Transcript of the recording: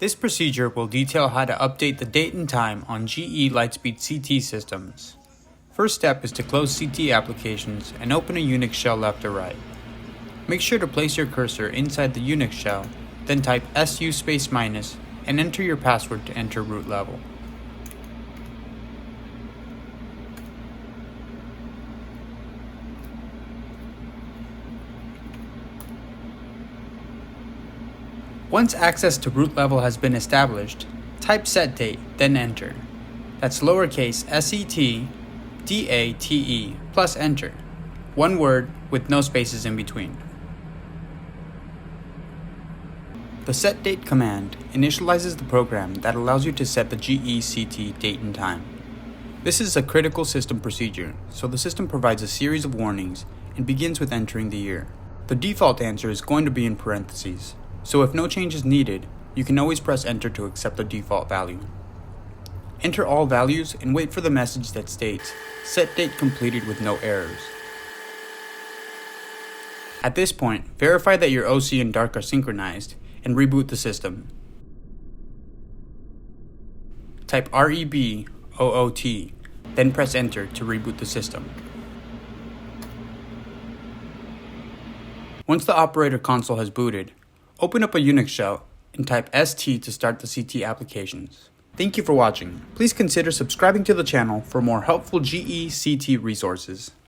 This procedure will detail how to update the date and time on GE Lightspeed CT systems. First step is to close CT applications and open a Unix shell left or right. Make sure to place your cursor inside the Unix shell, then type su space minus and enter your password to enter root level. Once access to root level has been established, type set date, then enter. That's lowercase SET-DATE plus enter. One word with no spaces in between. The set date command initializes the program that allows you to set the GE-CT date and time. This is a critical system procedure, so the system provides a series of warnings and begins with entering the year. The default answer is going to be in parentheses, so if no change is needed, you can always press enter to accept the default value. Enter all values and wait for the message that states, set date completed with no errors. At this point, verify that your OC and DARC are synchronized and reboot the system. Type REBOOT, then press enter to reboot the system. Once the operator console has booted, open up a Unix shell and type ST to start the CT applications. Thank you for watching. Please consider subscribing to the channel for more helpful GE CT resources.